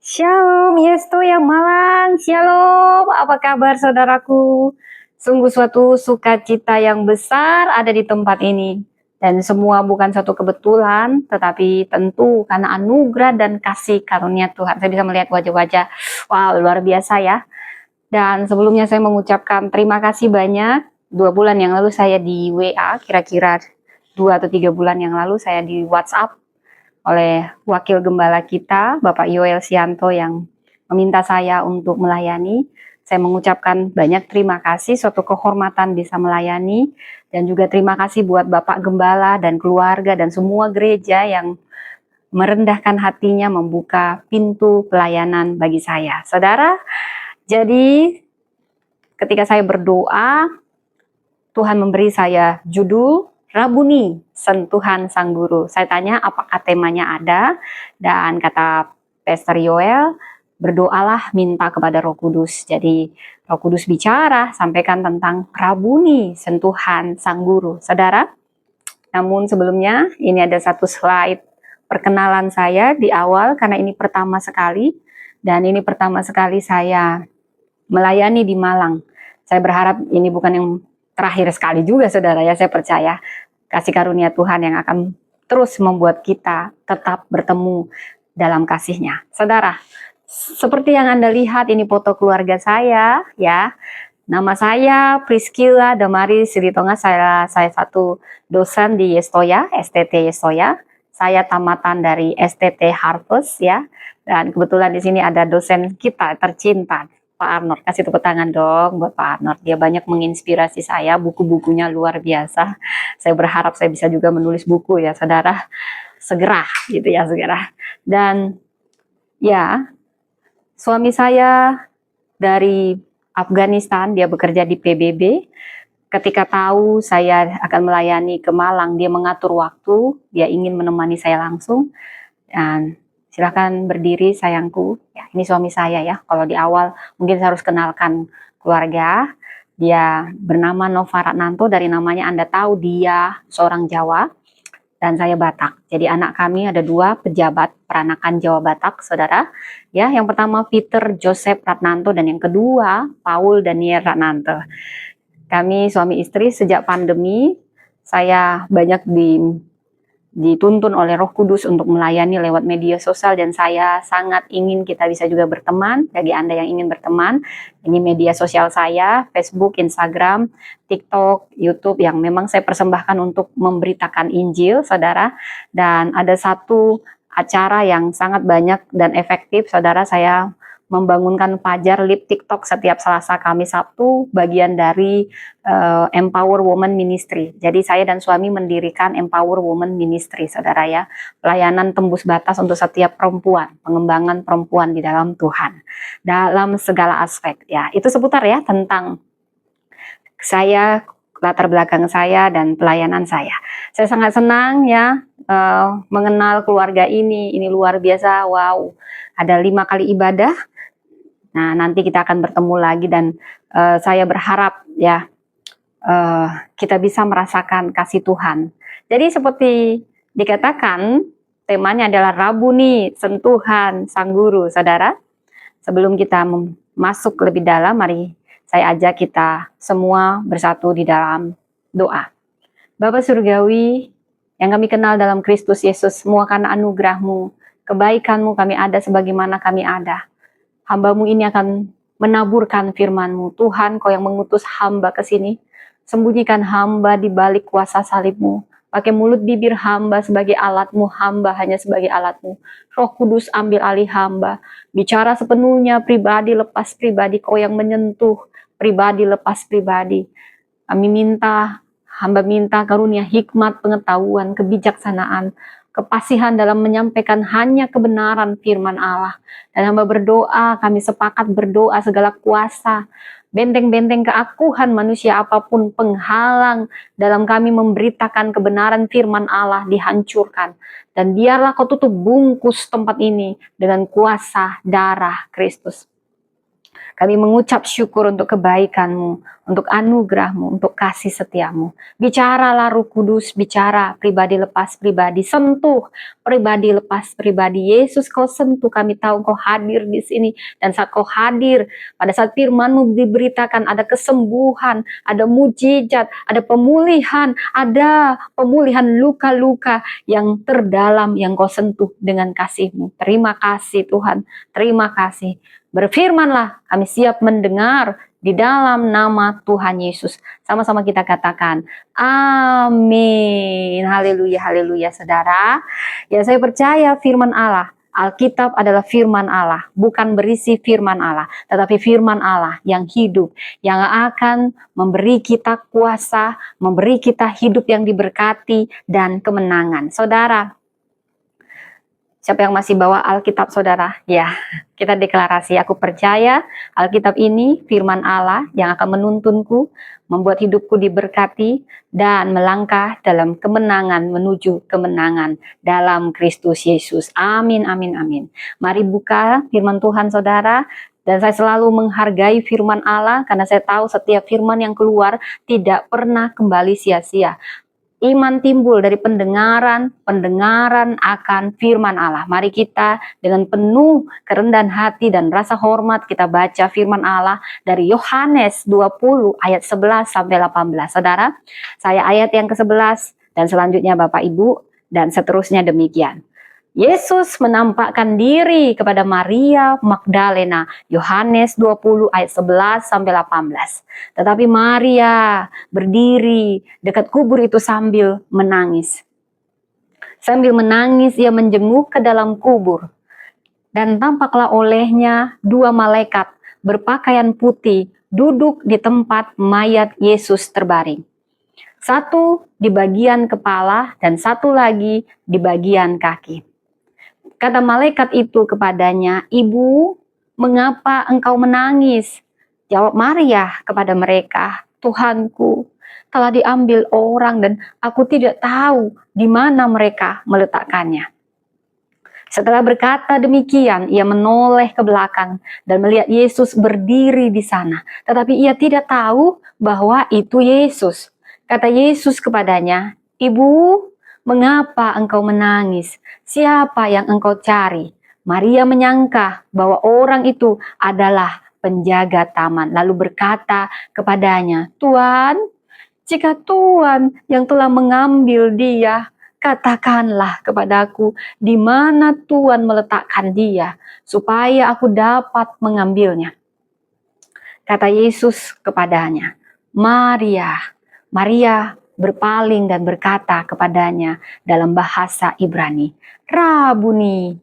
Shalom, Yesto yang Malang. Shalom, apa kabar saudaraku? Sungguh suatu sukacita yang besar ada di tempat ini. Dan semua bukan suatu kebetulan, tetapi tentu karena anugerah dan kasih karunia Tuhan. Saya bisa melihat wajah-wajah, wow, luar biasa ya. Dan sebelumnya saya mengucapkan terima kasih banyak. 2 bulan yang lalu saya di WA, kira-kira 2 atau 3 bulan yang lalu saya di WhatsApp oleh wakil gembala kita, Bapak Yoel Sianto, yang meminta saya untuk melayani. Saya mengucapkan banyak terima kasih, suatu kehormatan bisa melayani, dan juga terima kasih buat Bapak Gembala dan keluarga dan semua gereja yang merendahkan hatinya membuka pintu pelayanan bagi saya. Saudara, jadi ketika saya berdoa, Tuhan memberi saya judul Rabuni, Sentuhan Sang Guru. Saya tanya apakah temanya ada, dan kata Pastor Yoel, berdoalah minta kepada Roh Kudus. Jadi Roh Kudus bicara, sampaikan tentang Rabuni, Sentuhan Sang Guru. Saudara, namun sebelumnya ini ada satu slide perkenalan saya di awal, karena ini pertama sekali, dan ini pertama sekali saya melayani di Malang. Saya berharap ini bukan yang terakhir sekali juga, saudara ya. Saya percaya kasih karunia Tuhan yang akan terus membuat kita tetap bertemu dalam kasih-Nya. Saudara, seperti yang Anda lihat, ini foto keluarga saya ya. Nama saya Priscilla Damaris Silitonga. Saya satu dosen di Yestoya, STT Yestoya. Saya tamatan dari STT Harvest ya. Dan kebetulan di sini ada dosen kita tercinta, Pak Arnold. Kasih tepuk tangan dong buat Pak Arnold. Dia banyak menginspirasi saya, buku-bukunya luar biasa. Saya berharap saya bisa juga menulis buku ya, saudara. Segera gitu ya, segera. Dan ya, suami saya dari Afghanistan, dia bekerja di PBB. Ketika tahu saya akan melayani ke Malang, dia mengatur waktu, dia ingin menemani saya langsung. Dan silakan berdiri sayangku. Ya, ini suami saya ya. Kalau di awal mungkin saya harus kenalkan keluarga. Dia bernama Nova Ratnanto, dari namanya Anda tahu dia seorang Jawa dan saya Batak. Jadi anak kami ada 2 pejabat peranakan Jawa Batak, saudara. Ya, yang pertama Peter Joseph Ratnanto dan yang kedua Paul Daniel Ratnanto. Kami suami istri sejak pandemi, saya banyak dituntun oleh Roh Kudus untuk melayani lewat media sosial, dan saya sangat ingin kita bisa juga berteman. Bagi Anda yang ingin berteman, ini media sosial saya, Facebook, Instagram, TikTok, YouTube, yang memang saya persembahkan untuk memberitakan Injil, saudara. Dan ada satu acara yang sangat banyak dan efektif, saudara. Saya membangunkan Fajar Live TikTok setiap Selasa, Kamis, Sabtu, bagian dari Empower Women Ministry. Jadi saya dan suami mendirikan Empower Women Ministry, saudara ya. Pelayanan tembus batas untuk setiap perempuan, pengembangan perempuan di dalam Tuhan, dalam segala aspek ya. Itu seputar ya tentang saya, latar belakang saya dan pelayanan saya. Saya sangat senang ya mengenal keluarga ini luar biasa. Wow, ada 5 kali ibadah. Nah, nanti kita akan bertemu lagi, dan saya berharap ya kita bisa merasakan kasih Tuhan. Jadi seperti dikatakan, temanya adalah Rabuni, Sentuhan Sang Guru, saudara. Sebelum kita masuk lebih dalam, mari saya ajak kita semua bersatu di dalam doa. Bapa Surgawi yang kami kenal dalam Kristus Yesus, semua karena anugerah-Mu, kebaikan-Mu kami ada sebagaimana kami ada. Hamba-Mu ini akan menaburkan firman-Mu. Tuhan, Kau yang mengutus hamba ke sini. Sembunyikan hamba di balik kuasa salib-Mu. Pakai mulut bibir hamba sebagai alat-Mu, hamba hanya sebagai alat-Mu. Roh Kudus ambil alih hamba. Bicara sepenuhnya, pribadi lepas pribadi. Kau yang menyentuh, pribadi lepas pribadi. Kami minta, hamba minta karunia hikmat, pengetahuan, kebijaksanaan, kepasihan dalam menyampaikan hanya kebenaran firman Allah. Dan hamba berdoa, kami sepakat berdoa segala kuasa, benteng-benteng keakuhan manusia apapun penghalang dalam kami memberitakan kebenaran firman Allah dihancurkan. Dan biarlah Kau tutup bungkus tempat ini dengan kuasa darah Kristus. Kami mengucap syukur untuk kebaikan-Mu, untuk anugerah-Mu, untuk kasih setia-Mu. Bicaralah Roh Kudus, bicara pribadi lepas pribadi, sentuh pribadi lepas pribadi. Yesus, Kau sentuh, kami tahu Kau hadir di sini. Dan saat Kau hadir, pada saat firman-Mu diberitakan, ada kesembuhan, ada mujizat, ada pemulihan luka-luka yang terdalam yang Kau sentuh dengan kasih-Mu. Terima kasih Tuhan, terima kasih. Berfirmanlah, kami siap mendengar di dalam nama Tuhan Yesus. Sama-sama kita katakan, amin. Haleluya, haleluya saudara. Ya, saya percaya firman Allah, Alkitab adalah firman Allah, bukan berisi firman Allah, tetapi firman Allah yang hidup, yang akan memberi kita kuasa, memberi kita hidup yang diberkati dan kemenangan. Saudara, siapa yang masih bawa Alkitab saudara? Ya, kita deklarasi, aku percaya Alkitab ini firman Allah yang akan menuntunku, membuat hidupku diberkati, dan melangkah dalam kemenangan menuju kemenangan dalam Kristus Yesus. Amin, amin, amin. Mari buka firman Tuhan saudara. Dan saya selalu menghargai firman Allah karena saya tahu setiap firman yang keluar tidak pernah kembali sia-sia. Iman timbul dari pendengaran akan firman Allah. Mari kita dengan penuh kerendahan hati dan rasa hormat kita baca firman Allah dari Yohanes 20 ayat 11 sampai 18. Saudara, saya ayat yang ke-11 dan selanjutnya Bapak Ibu dan seterusnya demikian. Yesus menampakkan diri kepada Maria Magdalena, Yohanes 20 ayat 11 sampai 18. Tetapi Maria berdiri dekat kubur itu sambil menangis. Sambil menangis ia menjenguk ke dalam kubur. Dan tampaklah olehnya dua malaikat berpakaian putih duduk di tempat mayat Yesus terbaring. Satu di bagian kepala dan satu lagi di bagian kaki. Kata malaikat itu kepadanya, "Ibu, mengapa engkau menangis?" Jawab Maria kepada mereka, "Tuhanku, telah diambil orang dan aku tidak tahu di mana mereka meletakkannya." Setelah berkata demikian, ia menoleh ke belakang dan melihat Yesus berdiri di sana. Tetapi ia tidak tahu bahwa itu Yesus. Kata Yesus kepadanya, "Ibu, mengapa engkau menangis? Siapa yang engkau cari?" Maria menyangka bahwa orang itu adalah penjaga taman, lalu berkata kepadanya, "Tuan, jika Tuan yang telah mengambil dia, katakanlah kepadaku di mana Tuan meletakkan dia, supaya aku dapat mengambilnya." Kata Yesus kepadanya, "Maria." Maria berpaling dan berkata kepadanya dalam bahasa Ibrani, "Rabuni."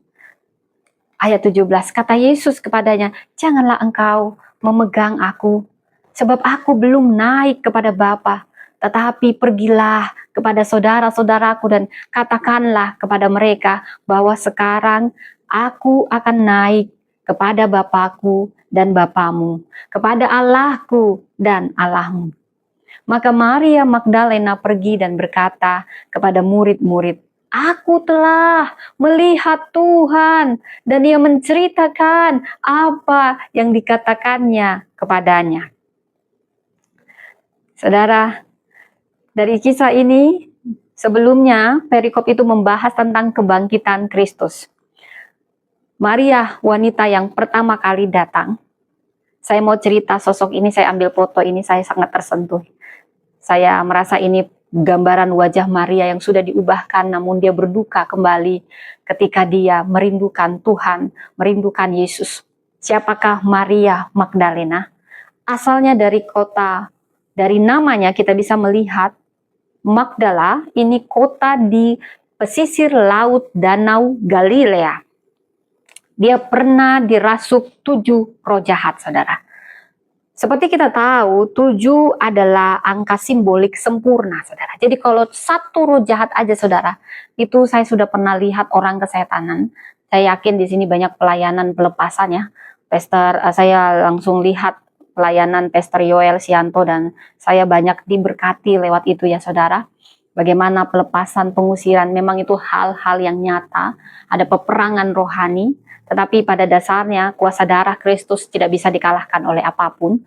Ayat 17, kata Yesus kepadanya, "Janganlah engkau memegang aku, sebab aku belum naik kepada Bapa, tetapi pergilah kepada saudara-saudaraku dan katakanlah kepada mereka bahwa sekarang aku akan naik kepada Bapakku dan Bapamu, kepada Allahku dan Allahmu." Maka Maria Magdalena pergi dan berkata kepada murid-murid, "Aku telah melihat Tuhan," dan ia menceritakan apa yang dikatakannya kepadanya. Saudara, dari kisah ini sebelumnya perikop itu membahas tentang kebangkitan Kristus. Maria, wanita yang pertama kali datang. Saya mau cerita sosok ini, saya ambil foto ini, saya sangat tersentuh. Saya merasa ini gambaran wajah Maria yang sudah diubahkan, namun dia berduka kembali ketika dia merindukan Tuhan, merindukan Yesus. Siapakah Maria Magdalena? Asalnya dari namanya kita bisa melihat Magdala ini kota di pesisir laut Danau Galilea. Dia pernah dirasuk 7 roh jahat, saudara. Seperti kita tahu, 7 adalah angka simbolik sempurna, saudara. Jadi kalau 1 roh jahat aja, saudara, itu saya sudah pernah lihat orang kesetanan. Saya yakin di sini banyak pelayanan pelepasan ya. Saya langsung lihat pelayanan Pastor Yoel Sianto dan saya banyak diberkati lewat itu ya, saudara. Bagaimana pelepasan, pengusiran, memang itu hal-hal yang nyata. Ada peperangan rohani Tetapi pada dasarnya kuasa darah Kristus tidak bisa dikalahkan oleh apapun.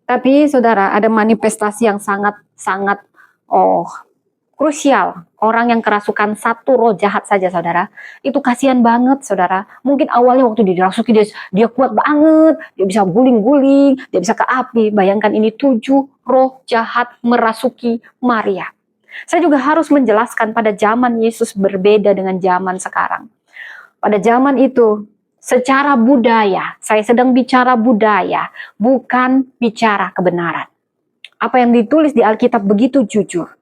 Tapi saudara, ada manifestasi yang sangat krusial. Orang yang kerasukan satu roh jahat saja, saudara, itu kasihan banget, saudara. Mungkin awalnya waktu dirasuki dia kuat banget, dia bisa guling-guling, dia bisa ke api. Bayangkan ini 7 roh jahat merasuki Maria. Saya juga harus menjelaskan pada zaman Yesus berbeda dengan zaman sekarang. Pada zaman itu, secara budaya, saya sedang bicara budaya, bukan bicara kebenaran. Apa yang ditulis di Alkitab begitu jujur.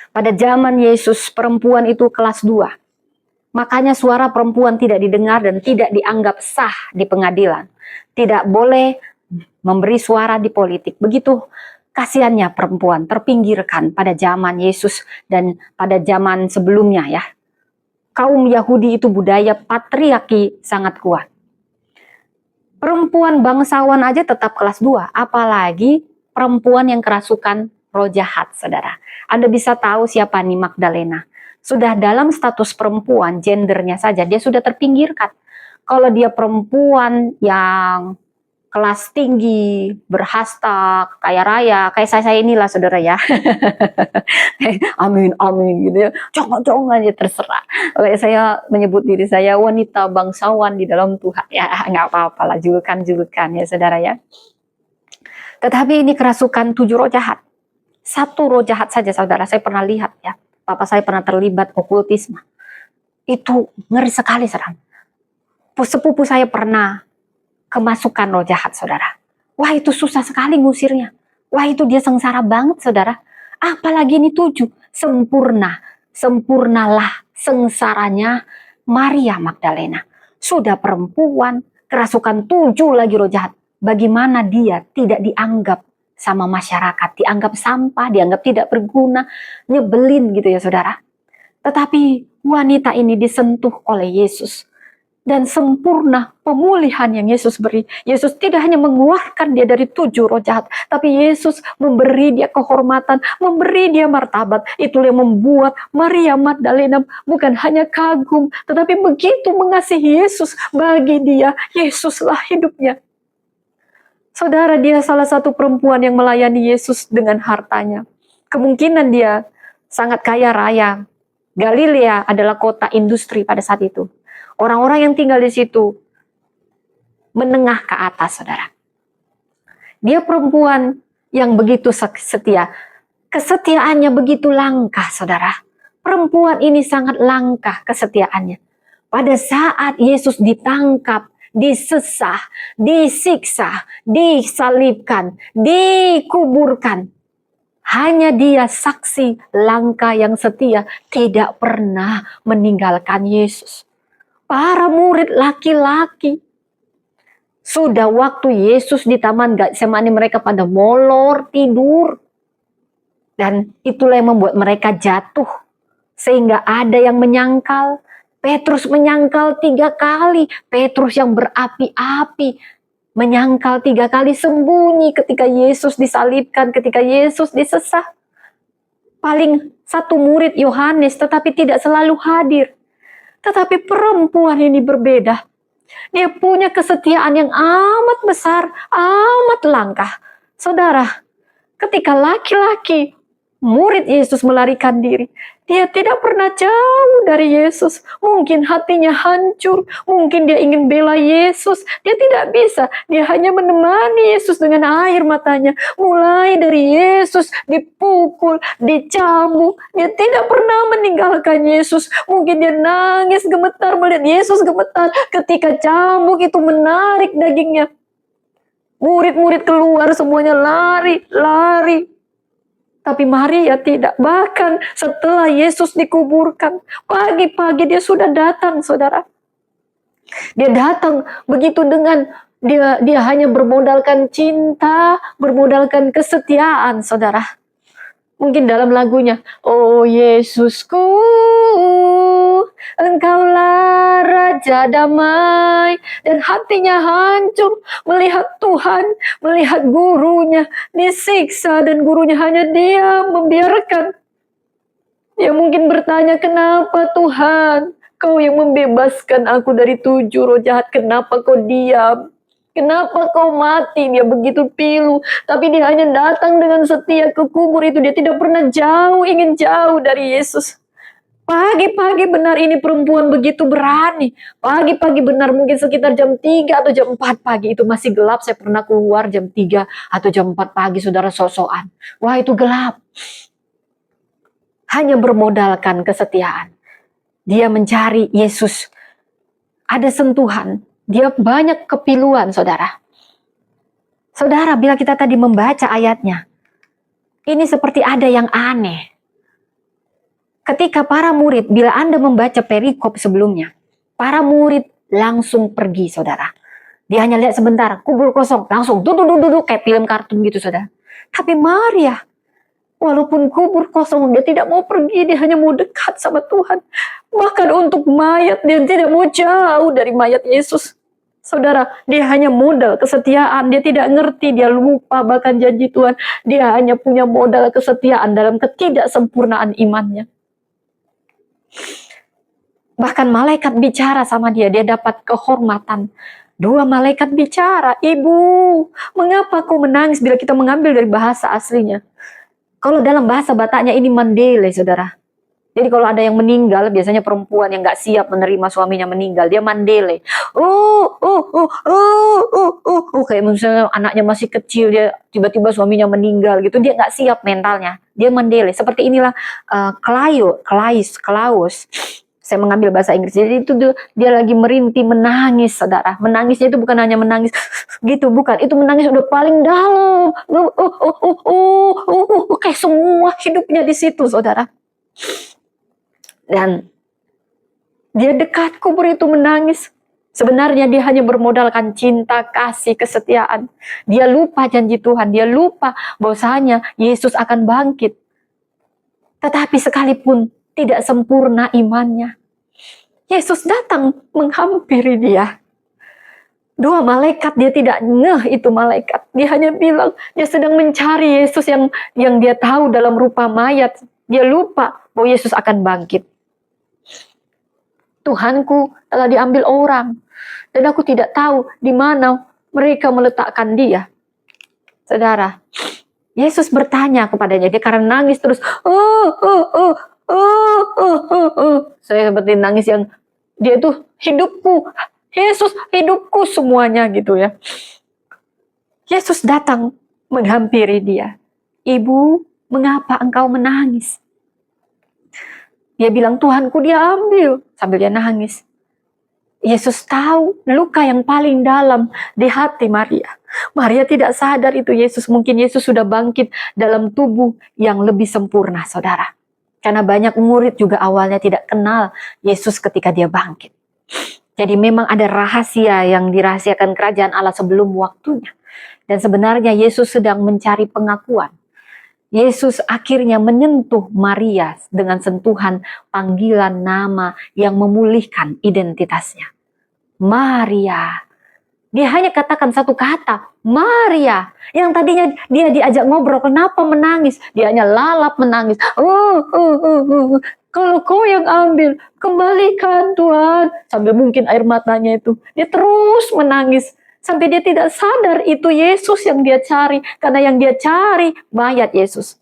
Pada zaman Yesus, perempuan itu kelas 2. Makanya suara perempuan tidak didengar dan tidak dianggap sah di pengadilan. Tidak boleh memberi suara di politik. Begitu kasihannya perempuan terpinggirkan pada zaman Yesus dan pada zaman sebelumnya ya. Kaum Yahudi itu budaya patriarki sangat kuat. Perempuan bangsawan aja tetap kelas 2, apalagi perempuan yang kerasukan roh jahat, saudara. Anda bisa tahu siapa nih Magdalena. Sudah dalam status perempuan, gendernya saja, dia sudah terpinggirkan. Kalau dia perempuan yang kelas tinggi, berhasta, kaya raya, kayak saya inilah saudara ya. Amin, amin gitu ya. Jangan ya terserah. Kayak saya menyebut diri saya wanita bangsawan di dalam Tuhan. Ya nggak apa-apa lah, julukan-julukan ya saudara ya. Tetapi ini kerasukan 7 roh jahat. 1 roh jahat saja saudara, saya pernah lihat ya. Papa saya pernah terlibat okultisme. Itu ngeri sekali saudara. Sepupu saya pernah kemasukan roh jahat saudara. Wah itu susah sekali ngusirnya. Wah itu dia sengsara banget saudara. Apalagi ini 7. Sempurnalah sengsaranya Maria Magdalena. Sudah perempuan, kerasukan 7 lagi roh jahat. Bagaimana dia tidak dianggap sama masyarakat, dianggap sampah, dianggap tidak berguna, nyebelin gitu ya saudara. Tetapi wanita ini disentuh oleh Yesus. Dan sempurna pemulihan yang Yesus beri. Yesus tidak hanya mengeluarkan dia dari 7 roh jahat, tapi Yesus memberi dia kehormatan, memberi dia martabat. Itulah yang membuat Maria Magdalena bukan hanya kagum, tetapi begitu mengasihi Yesus. Bagi dia, Yesuslah hidupnya. Saudara, dia salah satu perempuan yang melayani Yesus dengan hartanya. Kemungkinan dia sangat kaya raya. Galilea adalah kota industri pada saat itu. Orang-orang yang tinggal di situ menengah ke atas, saudara. Dia perempuan yang begitu setia. Kesetiaannya begitu langka, saudara. Perempuan ini sangat langka kesetiaannya. Pada saat Yesus ditangkap, disesah, disiksa, disalibkan, dikuburkan. Hanya dia saksi langka yang setia, tidak pernah meninggalkan Yesus. Para murid laki-laki, sudah waktu Yesus di taman Getsemani mereka pada molor tidur. Dan itulah yang membuat mereka jatuh. Sehingga ada yang menyangkal. Petrus menyangkal 3 kali. Petrus yang berapi-api menyangkal 3 kali, sembunyi ketika Yesus disalibkan, ketika Yesus disesah. Paling 1 murid Yohanes, tetapi tidak selalu hadir. Tetapi perempuan ini berbeda. Dia punya kesetiaan yang amat besar, amat langka. Saudara, ketika laki-laki murid Yesus melarikan diri, dia tidak pernah jauh dari Yesus. Mungkin hatinya hancur, mungkin dia ingin bela Yesus. Dia tidak bisa, dia hanya menemani Yesus dengan air matanya. Mulai dari Yesus dipukul, dicambuk, dia tidak pernah meninggalkan Yesus. Mungkin dia nangis gemetar melihat Yesus gemetar ketika cambuk itu menarik dagingnya. Murid-murid keluar semuanya lari. Tapi Maria tidak. Bahkan setelah Yesus dikuburkan, pagi-pagi dia sudah datang, saudara. Dia datang begitu dengan dia hanya bermodalkan cinta, bermodalkan kesetiaan, saudara. Mungkin dalam lagunya, oh Yesusku, Engkaulah Raja damai. Dan hatinya hancur melihat Tuhan, melihat gurunya disiksa dan gurunya hanya diam membiarkan. Dia mungkin bertanya, kenapa Tuhan? Kau yang membebaskan aku dari 7 roh jahat, kenapa kau diam? Kenapa kau mati? Dia begitu pilu, tapi dia hanya datang dengan setia ke kubur itu. Dia tidak pernah ingin jauh dari Yesus. Pagi-pagi benar ini perempuan begitu berani. Pagi-pagi benar mungkin sekitar jam 3 atau jam 4 pagi itu masih gelap. Saya pernah keluar jam 3 atau jam 4 pagi, saudara, sosokan. Wah, itu gelap. Hanya bermodalkan kesetiaan. Dia mencari Yesus. Ada sentuhan. Dia banyak kepiluan, saudara. Saudara, bila kita tadi membaca ayatnya, ini seperti ada yang aneh. Ketika para murid, bila Anda membaca perikop sebelumnya, para murid langsung pergi, saudara. Dia hanya lihat sebentar, kubur kosong, langsung duduk kayak film kartun gitu, saudara. Tapi Maria, walaupun kubur kosong, dia tidak mau pergi, dia hanya mau dekat sama Tuhan. Bahkan untuk mayat, dia tidak mau jauh dari mayat Yesus. Saudara, dia hanya modal kesetiaan, dia tidak ngerti, dia lupa bahkan janji Tuhan. Dia hanya punya modal kesetiaan dalam ketidaksempurnaan imannya. Bahkan malaikat bicara sama dia, dia dapat kehormatan. 2 malaikat bicara, "Ibu, mengapa kau menangis?" Bila kita mengambil dari bahasa aslinya. Kalau dalam bahasa Bataknya ini mandele, saudara. Jadi kalau ada yang meninggal, biasanya perempuan yang gak siap menerima suaminya meninggal, dia mandele. Kayak misalnya anaknya masih kecil, dia tiba-tiba suaminya meninggal gitu, dia gak siap mentalnya. Dia mandele. Seperti inilah Klaus. Saya mengambil bahasa Inggris. Jadi itu dia lagi merintih, menangis, saudara. Menangisnya itu bukan hanya menangis gitu, bukan. Itu menangis udah paling dalam. Kayak semua hidupnya di situ, saudara. Dan dia dekat kubur itu menangis. Sebenarnya dia hanya bermodalkan cinta, kasih, kesetiaan. Dia lupa janji Tuhan. Dia lupa bahwasanya Yesus akan bangkit. Tetapi sekalipun tidak sempurna imannya, Yesus datang menghampiri dia. 2 malaikat, dia tidak ngeh itu malaikat. Dia hanya bilang, dia sedang mencari Yesus yang dia tahu dalam rupa mayat. Dia lupa bahwa Yesus akan bangkit. Tuhanku telah diambil orang, dan aku tidak tahu di mana mereka meletakkan dia. Saudara, Yesus bertanya kepadanya, dia karena nangis terus, saya seperti nangis yang dia tuh hidupku, Yesus hidupku semuanya gitu ya. Yesus datang menghampiri dia. "Ibu, mengapa engkau menangis?" Dia bilang, "Tuhanku dia ambil," sambil dia nangis. Yesus tahu luka yang paling dalam di hati Maria. Maria tidak sadar itu Yesus. Mungkin Yesus sudah bangkit dalam tubuh yang lebih sempurna, saudara. Karena banyak murid juga awalnya tidak kenal Yesus ketika dia bangkit. Jadi memang ada rahasia yang dirahasiakan kerajaan Allah sebelum waktunya. Dan sebenarnya Yesus sedang mencari pengakuan. Yesus akhirnya menyentuh Maria dengan sentuhan panggilan nama yang memulihkan identitasnya. Maria. Dia hanya katakan satu kata, Maria. Yang tadinya dia diajak ngobrol, kenapa menangis? Dia hanya lalap menangis. Kalau kau yang ambil, kembalikan Tuhan. Sambil mungkin air matanya itu. Dia terus menangis. Sampai dia tidak sadar itu Yesus yang dia cari. Karena yang dia cari mayat Yesus.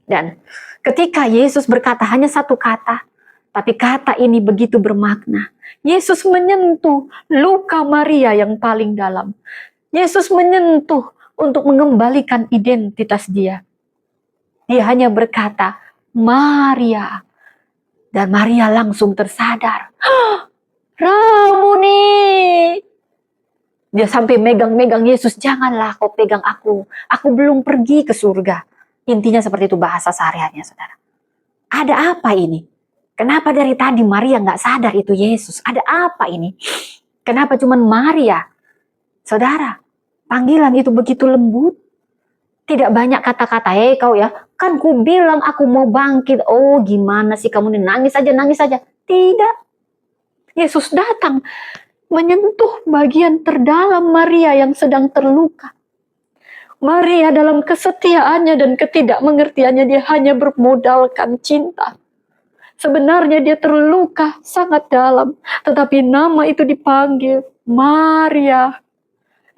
Dan ketika Yesus berkata hanya satu kata, tapi kata ini begitu bermakna. Yesus menyentuh luka Maria yang paling dalam. Yesus menyentuh untuk mengembalikan identitas dia. Dia hanya berkata, Maria. Dan Maria langsung tersadar. Ramuni. Dia sampai megang-megang Yesus. Janganlah kau pegang aku. Aku belum pergi ke surga. Intinya seperti itu bahasa sehari-harinya, saudara. Ada apa ini? Kenapa dari tadi Maria nggak sadar itu Yesus? Ada apa ini? Kenapa cuma Maria? Saudara, panggilan itu begitu lembut. Tidak banyak kata-kata, kau ya, kan ku bilang aku mau bangkit. Oh gimana sih kamu nih, nangis aja. Tidak. Yesus datang menyentuh bagian terdalam Maria yang sedang terluka. Maria dalam kesetiaannya dan ketidakmengertiannya, dia hanya bermodalkan cinta. Sebenarnya dia terluka sangat dalam, tetapi nama itu dipanggil Maria.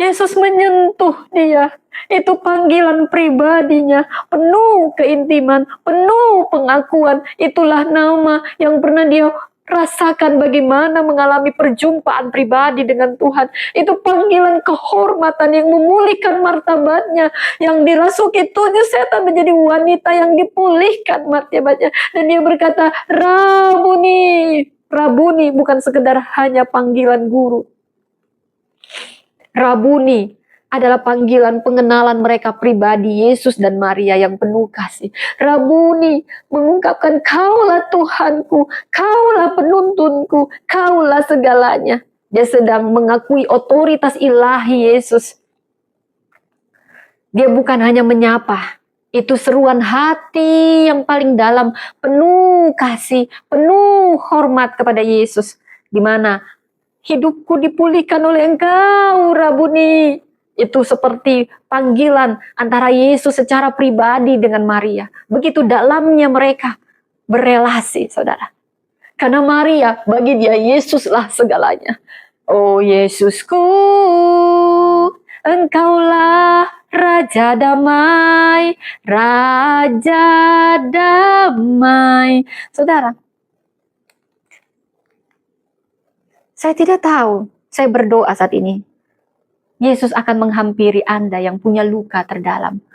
Yesus menyentuh dia. Itu panggilan pribadinya, penuh keintiman, penuh pengakuan. Itulah nama yang pernah dia rasakan bagaimana mengalami perjumpaan pribadi dengan Tuhan. Itu panggilan kehormatan yang memulihkan martabatnya, yang dirasuki 7 setan menjadi wanita yang dipulihkan martabatnya. Dan dia berkata, Rabuni. Rabuni bukan sekedar hanya panggilan guru. Rabuni adalah panggilan pengenalan mereka pribadi, Yesus dan Maria yang penuh kasih. Rabuni mengungkapkan, kaulah Tuhanku, kaulah penuntunku, kaulah segalanya. Dia sedang mengakui otoritas ilahi Yesus. Dia bukan hanya menyapa, itu seruan hati yang paling dalam, penuh kasih, penuh hormat kepada Yesus. Di mana hidupku dipulihkan oleh Engkau, Rabuni. Itu seperti panggilan antara Yesus secara pribadi dengan Maria. Begitu dalamnya mereka berelasi, saudara. Karena Maria, bagi dia Yesuslah segalanya. Oh Yesusku, Engkaulah Raja damai, Raja damai. Saudara, saya tidak tahu, saya berdoa saat ini, Yesus akan menghampiri Anda yang punya luka terdalam.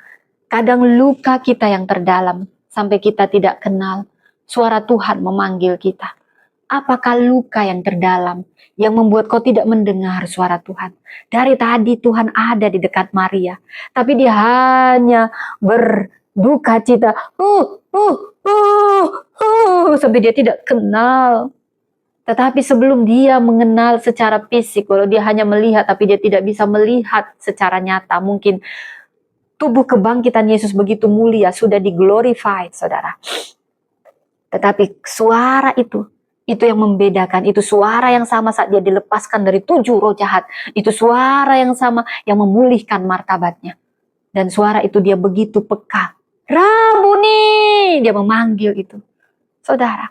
Kadang luka kita yang terdalam, sampai kita tidak kenal, suara Tuhan memanggil kita. Apakah luka yang terdalam, yang membuat kau tidak mendengar suara Tuhan? Dari tadi Tuhan ada di dekat Maria, tapi dia hanya berduka cita, sampai dia tidak kenal. Tetapi sebelum dia mengenal secara fisik, walau dia hanya melihat, tapi dia tidak bisa melihat secara nyata. Mungkin tubuh kebangkitan Yesus begitu mulia, sudah di-glorified, saudara. Tetapi suara itu yang membedakan. Itu suara yang sama saat dia dilepaskan dari 7 roh jahat. Itu suara yang sama yang memulihkan martabatnya. Dan suara itu dia begitu peka. Rabuni! Dia memanggil itu. Saudara,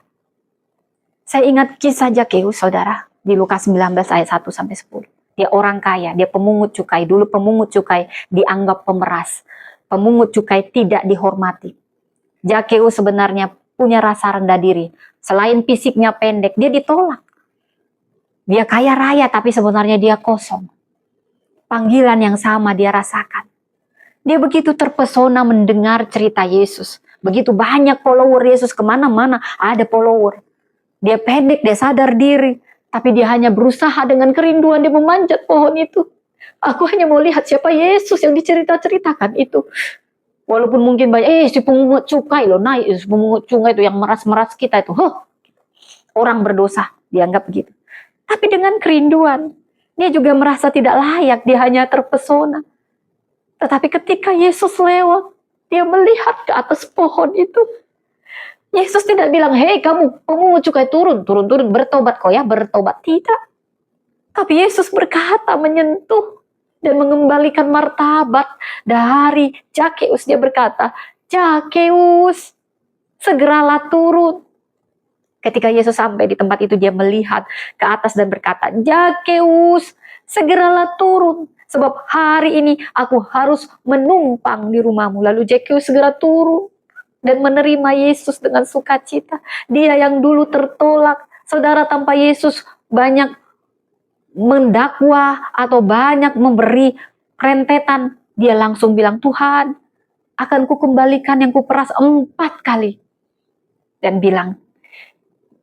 saya ingat kisah Zakheus, saudara, di Lukas 19 ayat 1-10. Dia orang kaya, dia pemungut cukai. Dulu pemungut cukai dianggap pemeras. Pemungut cukai tidak dihormati. Zakheus sebenarnya punya rasa rendah diri. Selain fisiknya pendek, dia ditolak. Dia kaya raya, tapi sebenarnya dia kosong. Panggilan yang sama dia rasakan. Dia begitu terpesona mendengar cerita Yesus. Begitu banyak follower Yesus, kemana-mana ada follower. Dia pendek, dia sadar diri. Tapi dia hanya berusaha dengan kerinduan, dia memanjat pohon itu. Aku hanya mau lihat siapa Yesus yang dicerita-ceritakan itu. Walaupun mungkin banyak, si pemungut cukai loh, naik, si pemungut cukai itu yang meras-meras kita itu. Orang berdosa, dianggap begitu. Tapi dengan kerinduan, dia juga merasa tidak layak, dia hanya terpesona. Tetapi ketika Yesus lewat, dia melihat ke atas pohon itu. Yesus tidak bilang, hei kamu pemungut cukai turun, bertobat kau ya, bertobat. Tidak. Tapi Yesus berkata, menyentuh dan mengembalikan martabat dari Zakheus. Dia berkata, Zakheus, segeralah turun. Ketika Yesus sampai di tempat itu, dia melihat ke atas dan berkata, Zakheus, segeralah turun. Sebab hari ini aku harus menumpang di rumahmu. Lalu Zakheus segera turun dan menerima Yesus dengan sukacita. Dia yang dulu tertolak, saudara, tanpa Yesus banyak mendakwa atau banyak memberi rentetan. Dia langsung bilang, Tuhan, akan kukembalikan yang kuperas 4 kali. Dan bilang,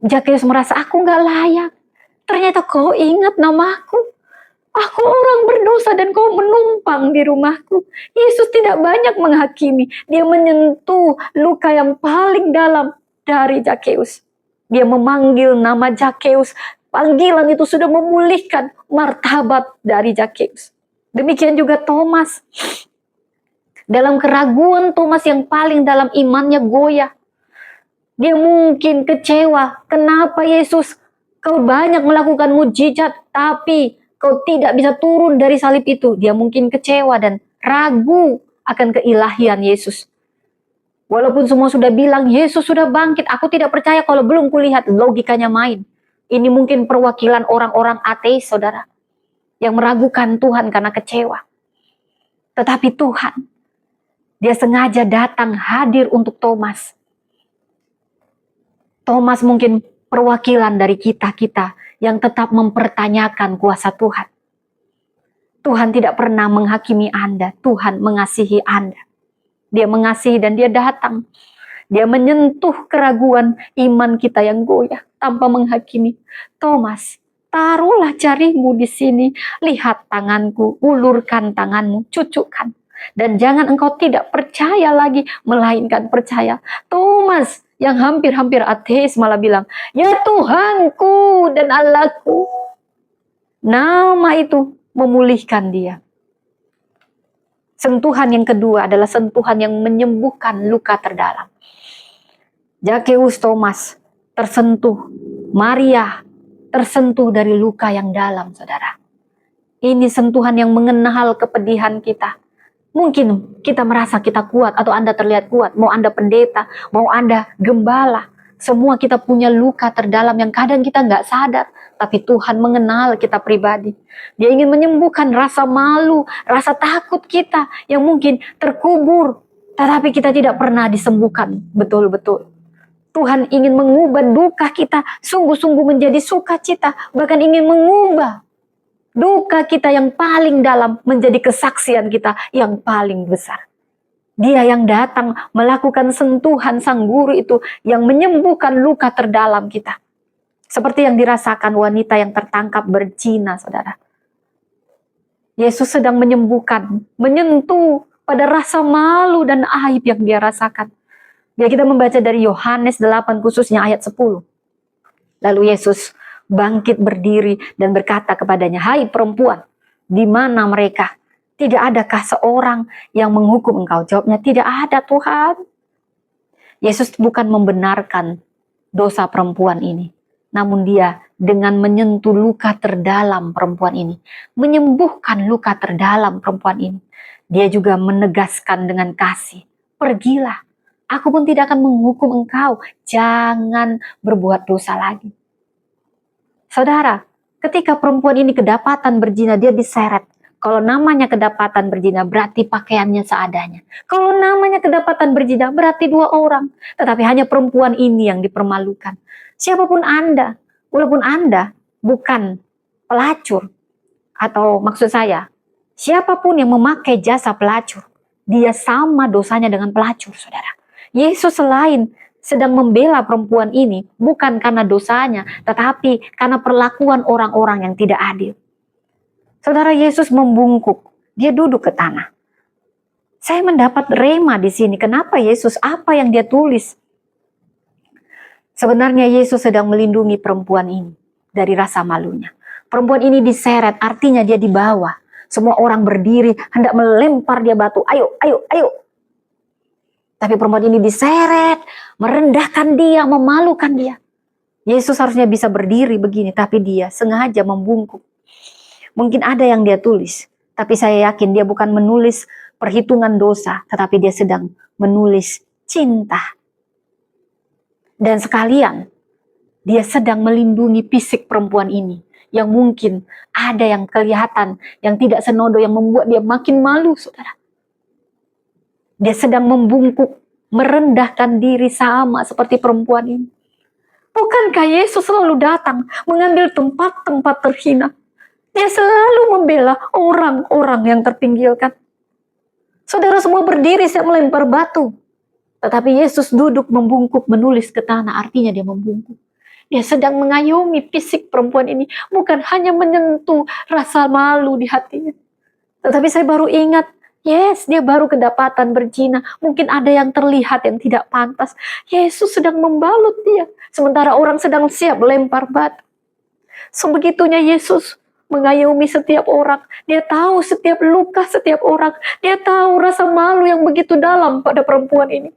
Zakheus merasa, aku gak layak. Ternyata kau ingat namaku. Aku orang berdosa dan kau menumpang di rumahku. Yesus tidak banyak menghakimi. Dia menyentuh luka yang paling dalam dari Zakheus. Dia memanggil nama Zakheus. Panggilan itu sudah memulihkan martabat dari Zakheus. Demikian juga Thomas. Dalam keraguan Thomas yang paling dalam, imannya goyah. Dia mungkin kecewa. Kenapa Yesus, kau banyak melakukan mujizat, tapi kau tidak bisa turun dari salib itu. Dia mungkin kecewa dan ragu akan keilahian Yesus. Walaupun semua sudah bilang, Yesus sudah bangkit, aku tidak percaya kalau belum kulihat. Logikanya main. Ini mungkin perwakilan orang-orang ateis, saudara, yang meragukan Tuhan karena kecewa. Tetapi Tuhan, dia sengaja datang hadir untuk Thomas. Thomas mungkin perwakilan dari kita-kita yang tetap mempertanyakan kuasa Tuhan. Tuhan tidak pernah menghakimi Anda, Tuhan mengasihi Anda. Dia mengasihi dan dia datang. Dia menyentuh keraguan iman kita yang goyah tanpa menghakimi. Thomas, taruhlah jarimu di sini, lihat tanganku, ulurkan tanganmu, cucukkan. Dan jangan engkau tidak percaya lagi, melainkan percaya. Thomas yang hampir-hampir ateis malah bilang, ya Tuhanku dan Allahku. Nama itu memulihkan dia. Sentuhan yang kedua adalah sentuhan yang menyembuhkan luka terdalam. Zakeus Thomas tersentuh, Maria tersentuh dari luka yang dalam, saudara. Ini sentuhan yang mengenal kepedihan kita. Mungkin kita merasa kita kuat atau Anda terlihat kuat, mau Anda pendeta, mau Anda gembala. Semua kita punya luka terdalam yang kadang kita nggak sadar. Tapi Tuhan mengenal kita pribadi. Dia ingin menyembuhkan rasa malu, rasa takut kita yang mungkin terkubur. Tetapi kita tidak pernah disembuhkan betul-betul. Tuhan ingin mengubah duka kita sungguh-sungguh menjadi sukacita. Bahkan ingin mengubah duka kita yang paling dalam menjadi kesaksian kita yang paling besar. Dia yang datang melakukan sentuhan sang guru itu yang menyembuhkan luka terdalam kita. Seperti yang dirasakan wanita yang tertangkap berzina, saudara. Yesus sedang menyembuhkan, menyentuh pada rasa malu dan aib yang dia rasakan. Biar kita membaca dari Yohanes 8 khususnya ayat 10. Lalu Yesus bangkit berdiri dan berkata kepadanya, hai perempuan, di mana mereka? Tidak adakah seorang yang menghukum engkau? Jawabnya, tidak ada Tuhan. Yesus bukan membenarkan dosa perempuan ini. Namun dia dengan menyentuh luka terdalam perempuan ini, menyembuhkan luka terdalam perempuan ini, dia juga menegaskan dengan kasih, pergilah, aku pun tidak akan menghukum engkau, jangan berbuat dosa lagi. Saudara, ketika perempuan ini kedapatan berzina, dia diseret. Kalau namanya kedapatan berzina, berarti pakaiannya seadanya. Kalau namanya kedapatan berzina, berarti 2 orang. Tetapi hanya perempuan ini yang dipermalukan. Siapapun Anda, walaupun Anda bukan pelacur, atau maksud saya, siapapun yang memakai jasa pelacur, dia sama dosanya dengan pelacur, saudara. Yesus selain sedang membela perempuan ini, bukan karena dosanya, tetapi karena perlakuan orang-orang yang tidak adil. Saudara, Yesus membungkuk, dia duduk ke tanah. Saya mendapat rema di sini. Kenapa Yesus? Apa yang dia tulis? Sebenarnya Yesus sedang melindungi perempuan ini dari rasa malunya. Perempuan ini diseret, artinya dia dibawa. Semua orang berdiri, hendak melempar dia batu. Ayo, ayo, ayo. Tapi perempuan ini diseret, merendahkan dia, memalukan dia. Yesus harusnya bisa berdiri begini, tapi dia sengaja membungkuk. Mungkin ada yang dia tulis, tapi saya yakin dia bukan menulis perhitungan dosa, tetapi dia sedang menulis cinta. Dan sekalian, dia sedang melindungi fisik perempuan ini, yang mungkin ada yang kelihatan, yang tidak senodoh, yang membuat dia makin malu, saudara. Dia sedang membungkuk, merendahkan diri sama seperti perempuan ini. Bukankah Yesus selalu datang mengambil tempat-tempat terhina? Dia selalu membela orang-orang yang terpinggirkan. Saudara semua berdiri siap melempar batu. Tetapi Yesus duduk membungkuk, menulis ke tanah, artinya dia membungkuk. Dia sedang mengayomi fisik perempuan ini, bukan hanya menyentuh rasa malu di hatinya. Tetapi saya baru ingat, yes, dia baru kedapatan berzina. Mungkin ada yang terlihat yang tidak pantas. Yesus sedang membalut dia, sementara orang sedang siap melempar batu. Sebegitunya Yesus mengayomi setiap orang. Dia tahu setiap luka setiap orang. Dia tahu rasa malu yang begitu dalam pada perempuan ini.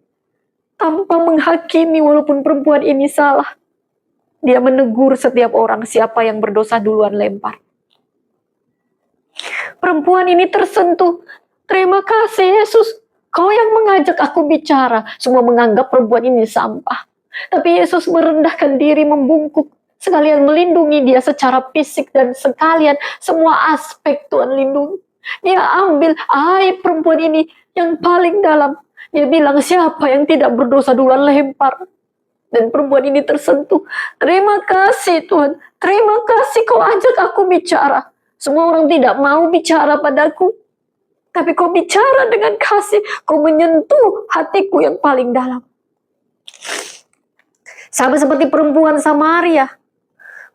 Tanpa menghakimi walaupun perempuan ini salah. Dia menegur setiap orang, siapa yang berdosa duluan lempar. Perempuan ini tersentuh. Terima kasih Yesus. Kau yang mengajak aku bicara. Semua menganggap perempuan ini sampah. Tapi Yesus merendahkan diri, membungkuk. Sekalian melindungi dia secara fisik dan sekalian semua aspek Tuhan lindungi. Dia ambil aib perempuan ini yang paling dalam. Dia bilang, siapa yang tidak berdosa duluan lempar. Dan perempuan ini tersentuh. Terima kasih Tuhan. Terima kasih kau ajak aku bicara. Semua orang tidak mau bicara padaku. Tapi kau bicara dengan kasih. Kau menyentuh hatiku yang paling dalam. Sama seperti perempuan Samaria.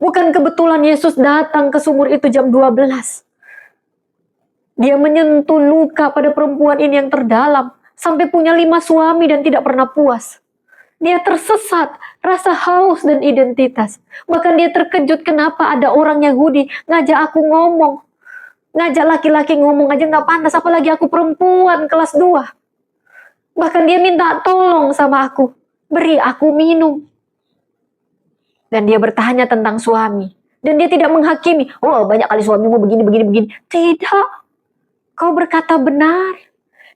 Bukan kebetulan Yesus datang ke sumur itu jam 12. Dia menyentuh luka pada perempuan ini yang terdalam. Sampai punya 5 suami dan tidak pernah puas. Dia tersesat, rasa haus dan identitas. Bahkan dia terkejut kenapa ada orang Yahudi ngajak aku ngomong. Ngajak laki-laki ngomong aja gak pantas, apalagi aku perempuan kelas 2. Bahkan dia minta tolong sama aku, beri aku minum. Dan dia bertanya tentang suami. Dan dia tidak menghakimi, oh banyak kali suamimu begini. Tidak, kau berkata benar.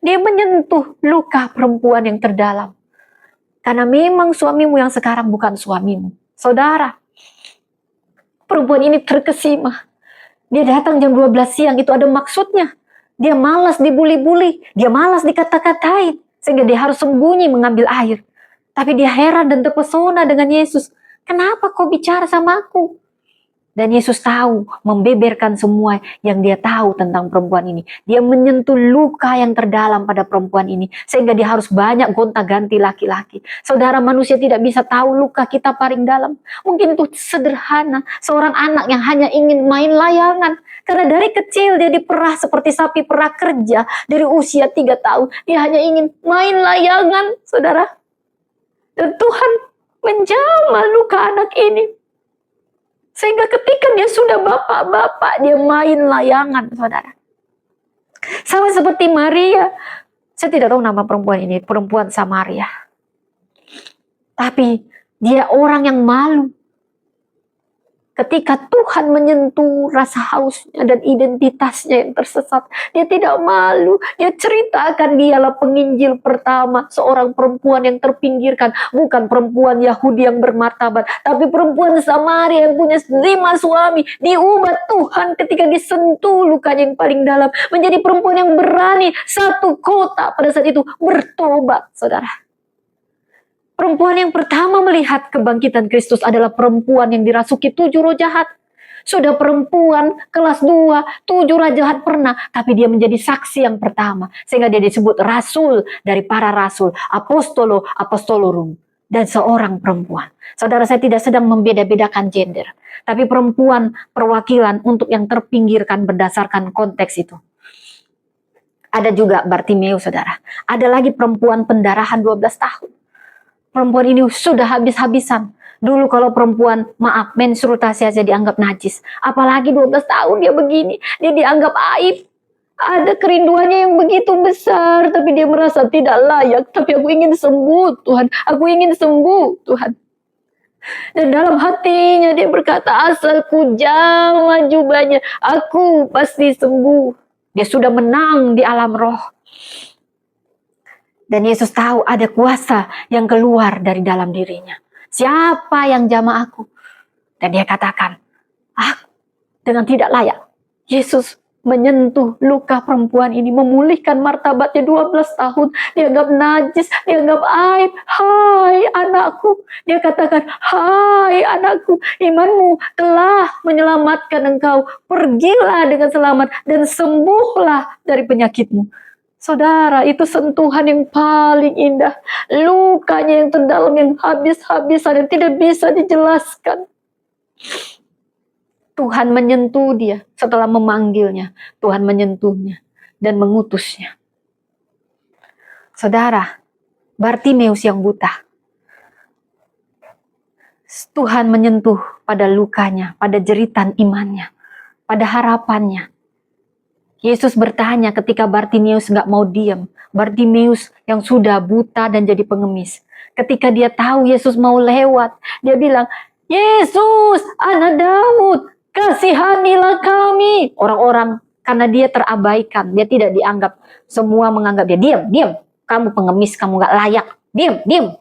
Dia menyentuh luka perempuan yang terdalam. Karena memang suamimu yang sekarang bukan suamimu. Saudara, perempuan ini terkesima. Dia datang jam 12 siang, itu ada maksudnya. Dia malas dibuli-buli, dia malas dikata-katain, sehingga dia harus sembunyi mengambil air. Tapi dia heran dan terpesona dengan Yesus. Kenapa kau bicara sama aku? Dan Yesus tahu, membeberkan semua yang dia tahu tentang perempuan ini. Dia menyentuh luka yang terdalam pada perempuan ini, sehingga dia harus banyak gonta-ganti laki-laki. Saudara, manusia tidak bisa tahu luka kita paling dalam. Mungkin itu sederhana, seorang anak yang hanya ingin main layangan. Karena dari kecil dia diperah seperti sapi perah kerja. Dari usia 3 tahun, dia hanya ingin main layangan, saudara. Dan Tuhan menjamah luka anak ini. Sehingga ketika dia sudah bapak-bapak, dia main layangan, saudara. Sama seperti Maria. Saya tidak tahu nama perempuan ini, perempuan Samaria. Tapi dia orang yang malu. Ketika Tuhan menyentuh rasa hausnya dan identitasnya yang tersesat, dia tidak malu. Dia ceritakan dialah penginjil pertama, seorang perempuan yang terpinggirkan. Bukan perempuan Yahudi yang bermartabat, tapi perempuan Samaria yang punya 5 suami. Diubah Tuhan ketika disentuh lukanya yang paling dalam. Menjadi perempuan yang berani, satu kota pada saat itu bertobat, saudara. Perempuan yang pertama melihat kebangkitan Kristus adalah perempuan yang dirasuki 7 roh jahat. Sudah perempuan kelas 2, 7 roh jahat pernah, tapi dia menjadi saksi yang pertama. Sehingga dia disebut rasul dari para rasul, apostolorum, dan seorang perempuan. Saudara, saya tidak sedang membeda-bedakan gender, tapi perempuan perwakilan untuk yang terpinggirkan berdasarkan konteks itu. Ada juga Bartimeus, saudara. Ada lagi perempuan pendarahan 12 tahun. Perempuan ini sudah habis-habisan. Dulu kalau perempuan, menstruasi saja dianggap najis. Apalagi 12 tahun dia begini. Dia dianggap aib. Ada kerinduannya yang begitu besar. Tapi dia merasa tidak layak. Tapi aku ingin sembuh Tuhan. Aku ingin sembuh Tuhan. Dan dalam hatinya dia berkata, asal ku jamah jubahnya, aku pasti sembuh. Dia sudah menang di alam roh. Dan Yesus tahu ada kuasa yang keluar dari dalam dirinya. Siapa yang jamah aku? Dan dia katakan, dengan tidak layak. Yesus menyentuh luka perempuan ini, memulihkan martabatnya 12 tahun. Dianggap najis, dianggap aib. Hai anakku. Dia katakan, hai anakku, imanmu telah menyelamatkan engkau. Pergilah dengan selamat dan sembuhlah dari penyakitmu. Saudara, itu sentuhan yang paling indah. Lukanya yang terdalam, yang habis-habisan, yang tidak bisa dijelaskan. Tuhan menyentuh dia setelah memanggilnya. Tuhan menyentuhnya dan mengutusnya. Saudara, Bartimeus yang buta. Tuhan menyentuh pada lukanya, pada jeritan imannya, pada harapannya. Yesus bertanya ketika Bartimeus nggak mau diam. Bartimeus yang sudah buta dan jadi pengemis. Ketika dia tahu Yesus mau lewat, dia bilang, Yesus, anak Daud, kasihanilah kami. Orang-orang, karena dia terabaikan, dia tidak dianggap. Semua menganggap dia, diam. kamu pengemis, kamu gak layak, diam, diam.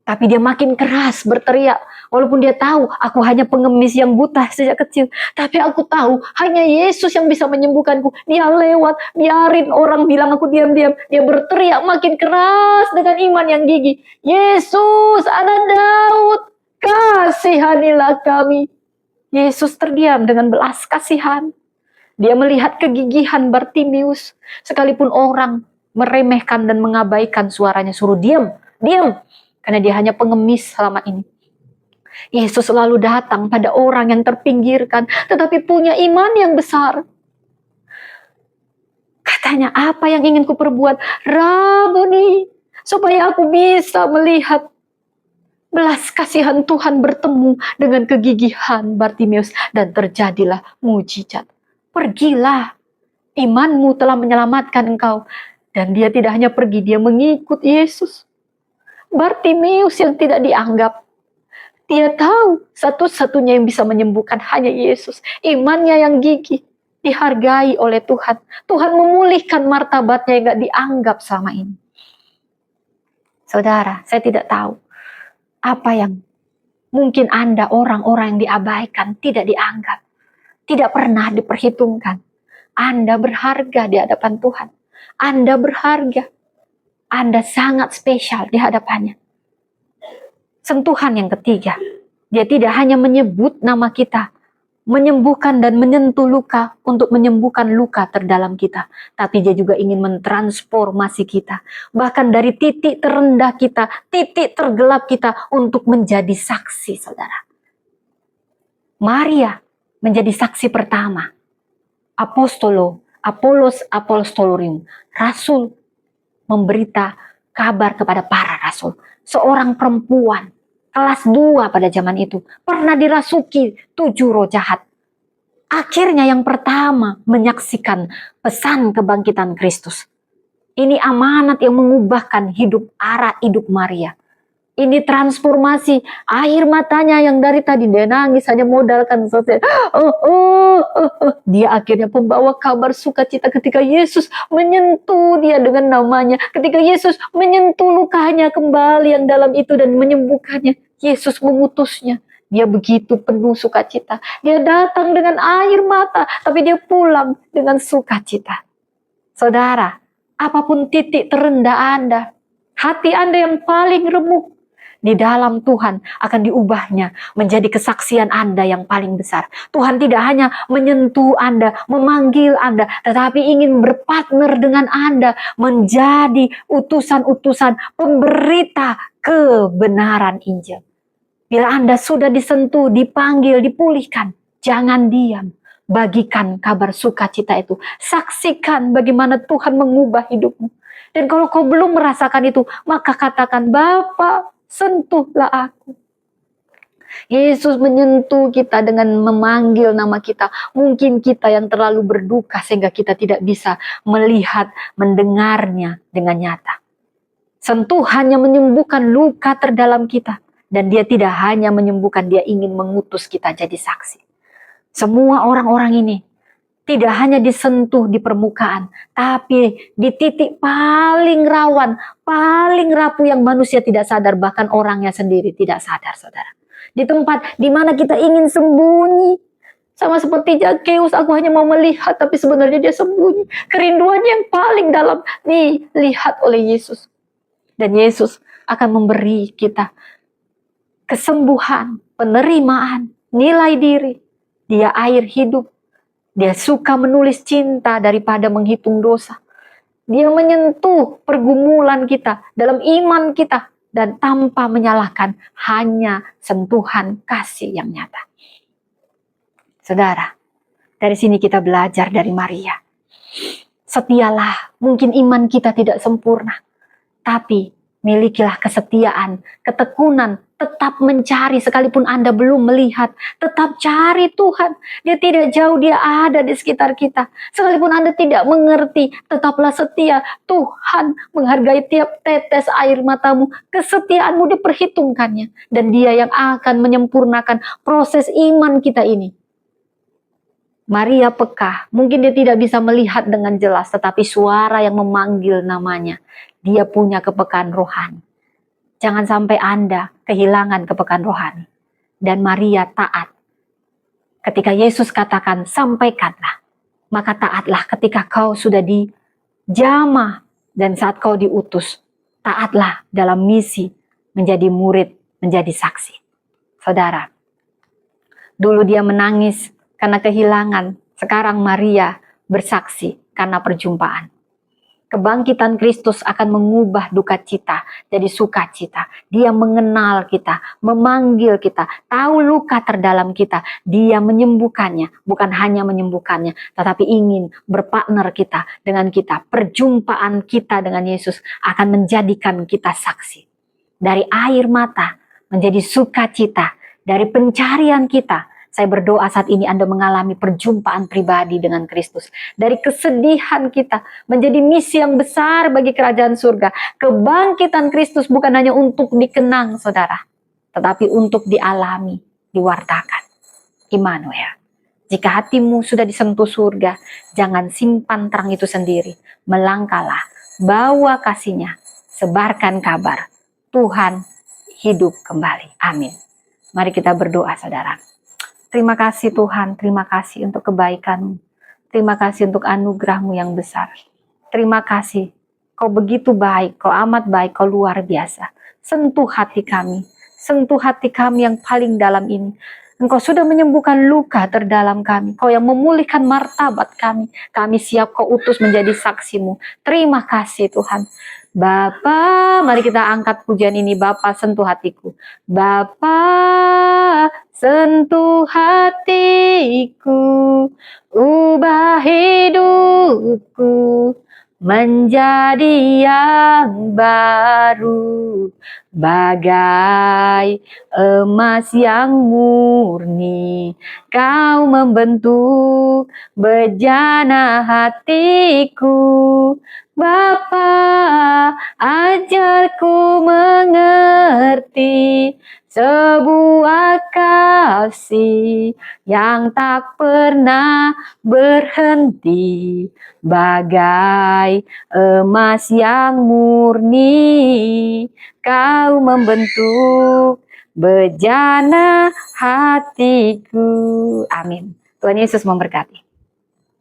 Tapi dia makin keras berteriak, walaupun dia tahu aku hanya pengemis yang buta sejak kecil. Tapi aku tahu hanya Yesus yang bisa menyembuhkanku. Dia lewat, biarin orang bilang aku diam-diam. Dia berteriak makin keras dengan iman yang gigih. Yesus, Anak Daud, kasihanilah kami. Yesus terdiam dengan belas kasihan. Dia melihat kegigihan Bartimius. Sekalipun orang meremehkan dan mengabaikan suaranya, suruh diam, diam. Karena dia hanya pengemis selama ini. Yesus selalu datang pada orang yang terpinggirkan, tetapi punya iman yang besar. Katanya, apa yang ingin ku perbuat? Rabuni, supaya aku bisa melihat belas kasihan Tuhan bertemu dengan kegigihan Bartimius. Dan terjadilah mujizat. Pergilah, imanmu telah menyelamatkan engkau. Dan dia tidak hanya pergi, dia mengikut Yesus. Bartimius yang tidak dianggap. Dia tahu satu-satunya yang bisa menyembuhkan hanya Yesus. Imannya yang gigih dihargai oleh Tuhan. Tuhan memulihkan martabatnya yang gak dianggap selama ini. Saudara, saya tidak tahu apa yang mungkin Anda, orang-orang yang diabaikan, tidak dianggap, tidak pernah diperhitungkan. Anda berharga di hadapan Tuhan. Anda berharga. Anda sangat spesial di hadapannya. Sentuhan yang ketiga, dia tidak hanya menyebut nama kita, menyembuhkan dan menyentuh luka untuk menyembuhkan luka terdalam kita, tapi dia juga ingin mentransformasi kita, bahkan dari titik terendah kita, titik tergelap kita untuk menjadi saksi, saudara. Maria menjadi saksi pertama, Apolos Apostolorum, rasul memberita kabar kepada para rasul. Seorang perempuan kelas 2 pada zaman itu pernah dirasuki 7 roh jahat. Akhirnya yang pertama menyaksikan pesan kebangkitan Kristus. Ini amanat yang mengubahkan arah hidup Maria. Ini transformasi, air matanya yang dari tadi dia nangis hanya modalkan selesai. Dia akhirnya pembawa kabar sukacita ketika Yesus menyentuh dia dengan namanya. Ketika Yesus menyentuh lukanya kembali yang dalam itu dan menyembuhkannya. Yesus mengutusnya. Dia begitu penuh sukacita. Dia datang dengan air mata, tapi dia pulang dengan sukacita. Saudara, apapun titik terendah Anda, hati Anda yang paling remuk, di dalam Tuhan akan diubahnya menjadi kesaksian Anda yang paling besar. Tuhan tidak hanya menyentuh Anda, memanggil Anda, tetapi ingin berpartner dengan Anda menjadi utusan-utusan pemberita kebenaran Injil. Bila Anda sudah disentuh, dipanggil, dipulihkan, jangan diam. Bagikan kabar sukacita itu. Saksikan bagaimana Tuhan mengubah hidupmu. Dan kalau kau belum merasakan itu, maka katakan, Bapa, sentuhlah aku. Yesus menyentuh kita dengan memanggil nama kita. Mungkin kita yang terlalu berduka sehingga kita tidak bisa melihat, mendengarnya dengan nyata. Sentuhannya menyembuhkan luka terdalam kita. Dan dia tidak hanya menyembuhkan, dia ingin mengutus kita jadi saksi. Semua orang-orang ini tidak hanya disentuh di permukaan, tapi di titik paling rawan, paling rapuh yang manusia tidak sadar, bahkan orangnya sendiri tidak sadar, saudara. Di tempat di mana kita ingin sembunyi, sama seperti Zakheus, aku hanya mau melihat, tapi sebenarnya dia sembunyi. Kerinduannya yang paling dalam dilihat oleh Yesus. Dan Yesus akan memberi kita kesembuhan, penerimaan, nilai diri. Dia air hidup. Dia suka menulis cinta daripada menghitung dosa. Dia menyentuh pergumulan kita dalam iman kita dan tanpa menyalahkan, hanya sentuhan kasih yang nyata. Saudara, dari sini kita belajar dari Maria. Setialah, mungkin iman kita tidak sempurna, tapi milikilah kesetiaan, ketekunan, tetap mencari sekalipun Anda belum melihat. Tetap cari Tuhan. Dia tidak jauh, dia ada di sekitar kita. Sekalipun Anda tidak mengerti, tetaplah setia. Tuhan menghargai tiap tetes air matamu. Kesetiaanmu diperhitungkannya. Dan dia yang akan menyempurnakan proses iman kita ini. Maria peka, mungkin dia tidak bisa melihat dengan jelas, tetapi suara yang memanggil namanya. dia punya kepekaan rohani. Jangan sampai Anda kehilangan kepekaan rohani. Dan Maria taat. Ketika Yesus katakan, sampaikanlah. Maka taatlah ketika kau sudah dijamah dan saat kau diutus. Taatlah dalam misi menjadi murid, menjadi saksi. Saudara, dulu dia menangis karena kehilangan. Sekarang Maria bersaksi karena perjumpaan. Kebangkitan Kristus akan mengubah duka cita jadi sukacita. Dia mengenal kita, memanggil kita, tahu luka terdalam kita. Dia menyembuhkannya, bukan hanya menyembuhkannya, tetapi ingin berpartner kita dengan kita. Perjumpaan kita dengan Yesus akan menjadikan kita saksi. Dari air mata menjadi sukacita, dari pencarian kita. Saya berdoa saat ini Anda mengalami perjumpaan pribadi dengan Kristus. Dari kesedihan kita menjadi misi yang besar bagi kerajaan surga. Kebangkitan Kristus bukan hanya untuk dikenang, saudara, tetapi untuk dialami, diwartakan. Immanuel. Jika hatimu sudah disentuh surga, jangan simpan terang itu sendiri. Melangkahlah, bawa kasihnya, sebarkan kabar. Tuhan hidup kembali. Amin. Mari kita berdoa, saudara. Terima kasih Tuhan, terima kasih untuk kebaikan-Mu. Terima kasih untuk anugerah-Mu yang besar. Terima kasih, Kau begitu baik, Kau amat baik, Kau luar biasa. Sentuh hati kami yang paling dalam ini. Engkau sudah menyembuhkan luka terdalam kami. Kau yang memulihkan martabat kami. Kami siap Kau utus menjadi saksi-Mu. Terima kasih Tuhan. Bapa, mari kita angkat pujian ini. Bapa, sentuh hatiku. Bapa, sentuh hatiku, ubah hidupku menjadi yang baru, bagai emas yang murni. Kau membentuk bejana hatiku. Bapa, ajarku mengerti sebuah kasih yang tak pernah berhenti, bagai emas yang murni. Kau membentuk bejana hatiku. Amin. Tuhan Yesus memberkati.